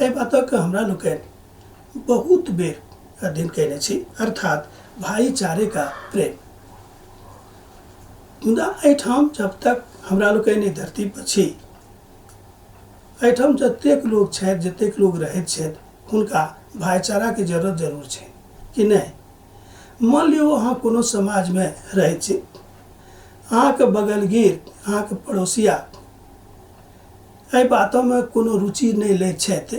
एहि बातक हमरा लोकनि बहुत बेर अध्ययन कयने छी, अर्थात भाईचारे का प्रेम। मुदा एहिठाम जब तक हमरा लोकनि एहि धरती पर छी, एहिठाम जतेक लोग छथि, जतेक लोग रहैत छथि, हुनका भाईचाराके जरूरत जरूर छै कि नहि। मान लियौ अहाँ कोनो समाजमे रहैत छी, अहाँके बगलगीर, अहाँके पड़ोसिया एहि बातोमे कोनो रुचि नहि लैत छथि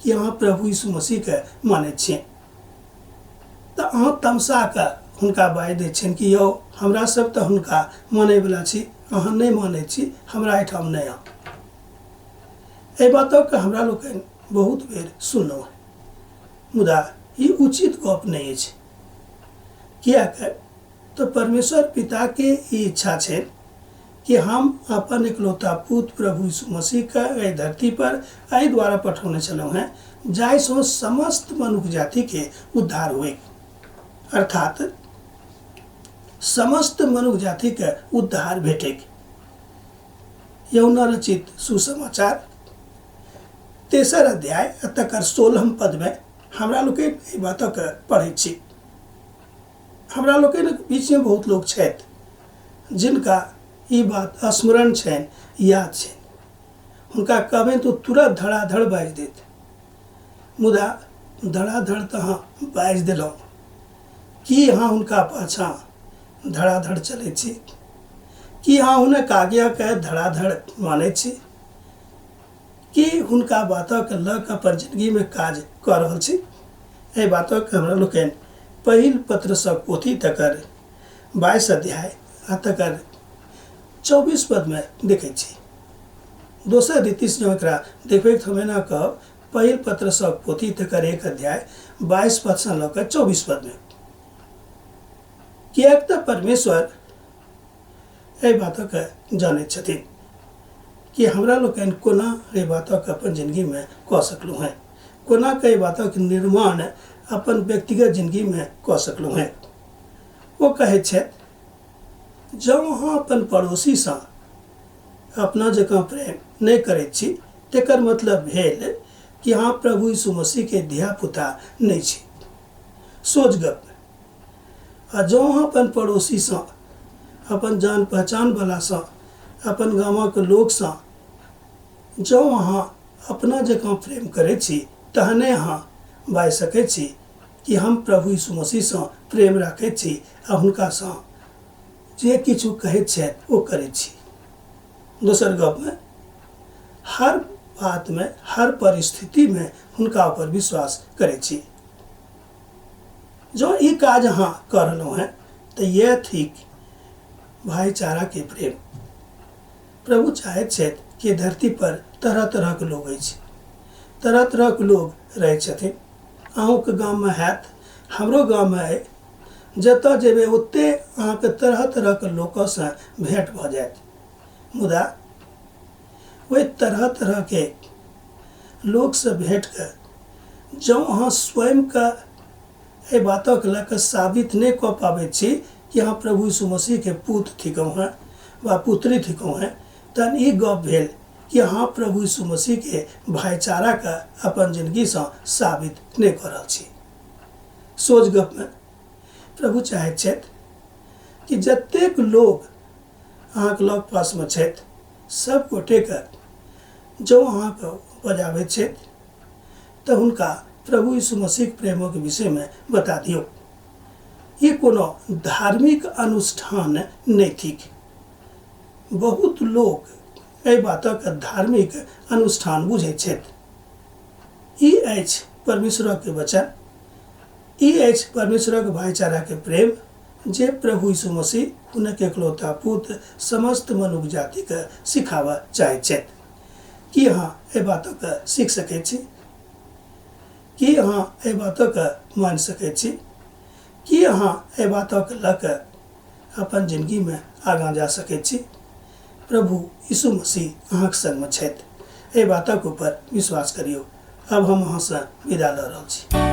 कि अहाँ प्रभु यीशु मसीहके मानैत छी, तऽ अहाँ तमसा कऽ हुनका बाजि दै छियनि कि यौ हमरा सब तऽ हुनका मानैवला छी, अहाँ नहि मानै छी, हमरा एहिठाम नहि आउ। एहि बातक हमरा लोकनि बहुत बेर सुनलहुँ, मुदा ई उचित गप नहि अछि। किएक तऽ परमेश्वर पिताके ई इच्छा छै कि हम अपन इकलौता पुत्र प्रभु यीशु मसीहके एहि धरती पर एहि द्वारा पठौने छलहुँ हैं जाहिसँ समस्त मनुष्य जातिके उद्धार हुए, अर्थात समस्त मनुष्य जातिके उद्धार भेटै। यूहन्ना रचित सुसमाचार 3 अध्याय तकर 16 पदमे हमरा लोकनि एहि बातक पढ़ैत छी। हमरा लोकनिक बीचमे बहुत लोग छथि जिनका ई बात स्मरण छनि, याद छनि, हुनका कहबनि तो तुरंत धड़ाधड़ बाजि देत। मुदा धड़ाधड़ तऽ अहाँ बाजि देलहुँ, की अहाँ हुनका पाछाँ धड़ाधड़ चलैत छी? की अहाँ हुनक आज्ञाके धड़ाधड़ मानैत छी? कि हुनका बातक लऽ कऽ अपन जिन्दगीमे काज कऽ रहल छी? एहि बातक हमरा लोकनि पहिल पत्रसक पोथी तकर 22 अध्याय आ तकर 24 पदमे देखैत छी। दोसर रीतिसँ जँ एकरा देखबै तऽ हम एना कहब, पहिल पत्रसक पोथी तकर 1 अध्याय 22 पदसँ लऽ कऽ 24 पदमे। किएक तऽ परमेश्वर एहि बातक जानैत छथिन कि हमरा लोकनि कोना एहि बातक अपन जिन्दगीमे कऽ सकलहुँ हैं, कोना कऽ एहि बातक निर्माण अपन व्यक्तिगत जिन्दगीमे कऽ सकलहुँ हैं। ओ कहैत छथि, जँ अहाँ अपन पड़ोसीसँ अपना जकाँ प्रेम नहि करैत छी, तेकर मतलब भेल कि अहाँ प्रभु यीशु मसीहके धियापुता नहि छी। सोच गप। आ जँ अहाँ अपन पड़ोसीसँ, अपन जान पहचानवलासँ, अपन गामक लोकसँ जँ अहाँ अपना जकाँ प्रेम करैत छी, तहने अहाँ बाजि सकैत छी कि हम प्रभु यीशु मसीहसँ प्रेम राखैत छी आ हुनकासँ जे किछु कहैत छथि ओ करैत छी। दोसर गपमे हर बातमे, हर परिस्थितिमे हुनका ऊपर विश्वास करैत छी। जँ ई काज अहाँ कऽ रहलहुँ हैं तऽ यह थिक भाईचाराके प्रेम। प्रभु चाहैत छथि कि धरती पर तरह तरहके लोग अछि, तरह तरहके लोग रहै छथिन। अहूँके गाममे हैत, हमरो गाममे अइ, जतऽ जेबै ओत्ते अहाँके तरह तरहके लोकसँ भेँट भऽ जायत। मुदा ओहि तरह तरहके लोकसँ भेँट कऽ जँ अहाँ स्वयंके एहि बातक लऽ कऽ साबित नहि कऽ पाबैत छी कि अहाँ प्रभु यीशु मसीहके पुत्र थिकहुँ हैं वा पुत्री थिकहुँ हैं, तहन ई गप भेल कि अहाँ प्रभु यीशु मसीहके भाईचाराके अपन जिन्दगीसँ साबित नहि कऽ रहल छी। सोच गपमे प्रभु चाहैत छथि कि जतेक लोग अहाँके लग पासमे छथि, सब गोटेके जँ अहाँके बजाबैत छथि तऽ हुनका प्रभु यीशु मसीहके प्रेमक विषयमे बता दियौ। ई कोनो धार्मिक अनुष्ठान नहि थिक। बहुत लोग एहि बातक धार्मिक अनुष्ठान बुझैत छथि। ई अछि परमेश्वरक वचन, ई अछि परमेश्वरक भाईचाराके प्रेम जे प्रभु यीशु मसीह हुनक इकलौता पुत्र समस्त मनुष्य जातिके सिखाबऽ चाहैत छथि। की अहाँ एहि बातक सीख सकैत छी? की अहाँ एहि बातक मानि सकैत छी? की अहाँ एहि बातक लऽ कऽ अपन जिन्दगीमे आगाँ जा सकैत छी? प्रभु यीशु मसीह अहाँके संगमे छथि। एहि बातक ऊपर विश्वास करियौ। अब हम अहाँसँ विदा लऽ रहल छी।